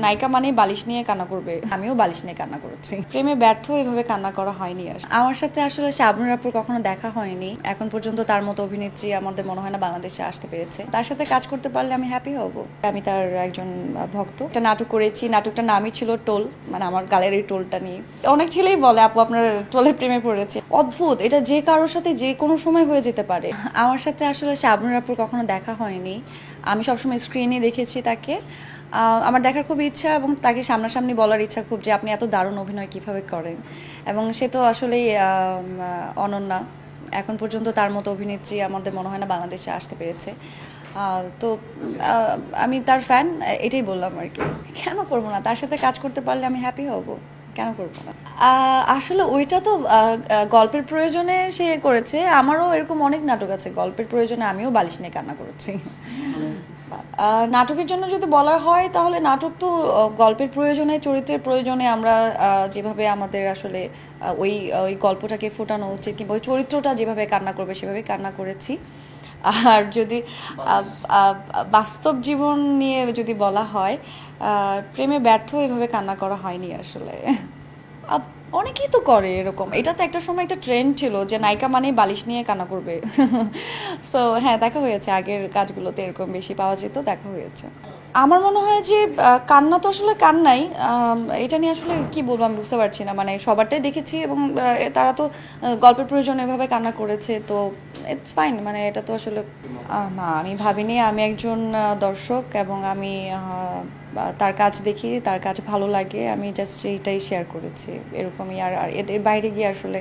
নায়িকা মানেই বালিশ নিয়ে কান্না করবে, আমিও বালিশ নিয়ে কান্না করেছি। প্রেমে ব্যর্থ এভাবে কান্না করা হয়নি। আর আমার সাথে আসলে শাবনূর আপুর কখনো দেখা হয়নি এখন পর্যন্ত। তার মতো অভিনেত্রী আমাদের মনে হয় না বাংলাদেশে আসতে পেরেছে। তার সাথে কাজ করতে পারলে আমি হ্যাপি হব। আমি তার একজন ভক্ত। একটা নাটক করেছি, নাটকটার নামই ছিল টোল, মানে আমার গালের এই টোলটা নিয়ে। অনেক ছেলেই বলে আপু আপনার টোলের প্রেমে পড়েছে। অদ্ভুত, এটা যে কারোর সাথে যে কোনো সময় হয়ে যেতে পারে। আমার সাথে আসলে শাবনূর আপুর কখনো দেখা হয়নি, আমি সবসময় স্ক্রিনে দেখেছি তাকে। আমার দেখার খুব ইচ্ছা এবং তাকে সামনাসামনি বলার ইচ্ছা খুব, যে আপনি এত দারুণ অভিনয় কিভাবে করেন। এবং সে তো আসলেই অনন্যা। এখন পর্যন্ত তার মতো অভিনেত্রী আমাদের মনে হয় না বাংলাদেশে আসতে পেরেছে। তো আমি তার ফ্যান, এটাই বললাম আর কি। কেন করবো না, তার সাথে কাজ করতে পারলে আমি হ্যাপি হব, কেন করবো না। আসলে ওইটা তো গল্পের প্রয়োজনে সে করেছে। আমারও এরকম অনেক নাটক আছে, গল্পের প্রয়োজনে আমিও বালিশ নিয়ে কান্না করেছি। নাটকের জন্য যদি বলা হয় তাহলে নাটক তো গল্পের প্রয়োজনে, চরিত্রের প্রয়োজনে আমরা যেভাবে আমাদের আসলে ওই ওই গল্পটাকে ফোটানো উচিত, কিংবা ওই চরিত্রটা যেভাবে কান্না করবে সেভাবে কান্না করেছি। আর যদি বাস্তব জীবন নিয়ে যদি বলা হয়, প্রেমে ব্যর্থ এভাবে কান্না করা হয়নি আসলে। অনেকেই তো করে এরকম। এটা তো একটা সময় একটা ট্রেন্ড ছিল যে নায়িকা মানেই বালিশ নিয়ে কান্না করবে। সো হ্যাঁ, দেখা হয়েছে আগের কাজগুলোতে এরকম বেশি পাওয়া যেত, দেখা হয়েছে। আমার মনে হয় যে কান্না তো আসলে কান্নাই। এটা নিয়ে আসলে কি বলবো আমি বুঝতে পারছি না। মানে সবারটাই দেখেছি এবং তারা তো গল্পের প্রয়োজনে এভাবে কান্না করেছে, তো ইটস ফাইন। মানে এটা তো আসলে না, আমি ভাবিনি। আমি একজন দর্শক এবং আমি তার কাজ দেখি, তার কাজ ভালো লাগে, আমি জাস্ট এইটাই শেয়ার করেছি এরকমই। আর এর বাইরে গিয়ে আসলে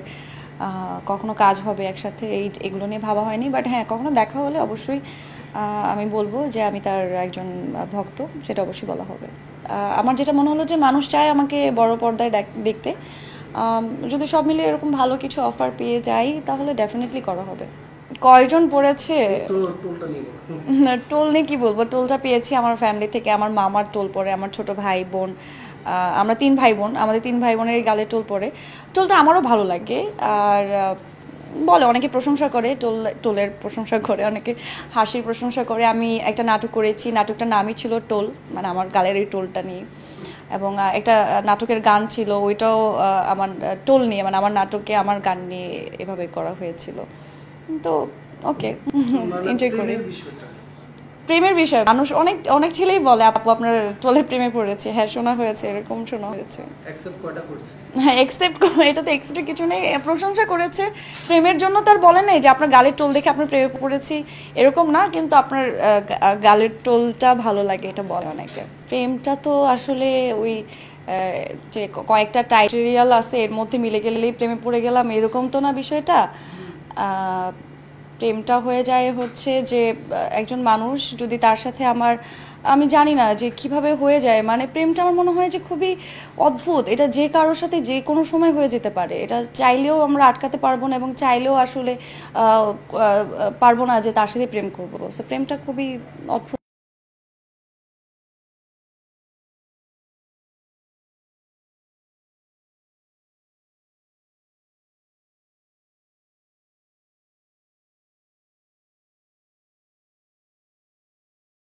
কখনো কাজ হবে একসাথে এগুলো নিয়ে ভাবা হয়নি। বাট হ্যাঁ, কখনো দেখা হলে অবশ্যই আমি বলবো যে আমি তার একজন ভক্ত, সেটা অবশ্যই বলা হবে। আমার যেটা মনে হলো যে মানুষ চায় আমাকে বড় পর্দায় দেখতে। যদি সব মিলে এরকম ভালো কিছু অফার পেয়ে যাই তাহলে ডেফিনেটলি করা হবে। কয়জন পড়েছে? টোল নিয়ে কি বলবো, টোলটা পেয়েছি আমার ফ্যামিলি থেকে। আমার মামার টোল পড়ে, আমার ছোট ভাই বোন, আমরা 3 ভাই বোন, আমাদের 3 ভাই বোনের গালে টোল পড়ে। টোলটা আমারও ভালো লাগে। আর বলে অনেকে প্রশংসা করে, টোলের প্রশংসা করে, অনেকে হাসির প্রশংসা করে। আমি একটা নাটক করেছি, নাটকটার নামই ছিল টোল, মানে আমার গালের এই টোলটা নিয়ে। এবং একটা নাটকের গান ছিল, ওইটাও আমার টোল নিয়ে, মানে আমার নাটকে আমার গান নিয়ে এভাবে করা হয়েছিল। তো ওকে, এনজয় করি। প্রেমের বিষয় মানুষ অনেক অনেক ছেলেই বলে আপু আপনার টোলের প্রেমে পড়েছে। হ্যাঁ, শোনা হয়েছে, এরকম শোনা হয়েছে। হ্যাঁ, একসেপ্ট, এটা তো একসেপ্টের কিছু নেই, প্রশংসা করেছে। প্রেমের জন্য তার বলে নাই যে আপনার গালের টোল দেখে আপনার প্রেমে পড়েছি, এরকম না। কিন্তু আপনার গালের টোলটা ভালো লাগে, এটা বলে অনেকে। প্রেমটা তো আসলে ওই যে কয়েকটা টাইটেরিয়াল আছে, এর মধ্যে মিলে গেলেই প্রেমে পড়ে গেলাম, এরকম তো না বিষয়টা। প্রেমটা হয়ে যায় হচ্ছে যে একজন মানুষ যদি তার সাথে আমি জানি না যে কিভাবে হয়ে যায়। মানে প্রেমটা আমার মনে হয় যে খুবই অদ্ভুত। এটা যে কারোর সাথে যে কোনো সময় হয়ে যেতে পারে। এটা চাইলেও আমরা আটকাতে পারবো না এবং চাইলেও আসলে পারবো না যে তার সাথে প্রেম করবো। সো প্রেমটা খুবই অদ্ভুত।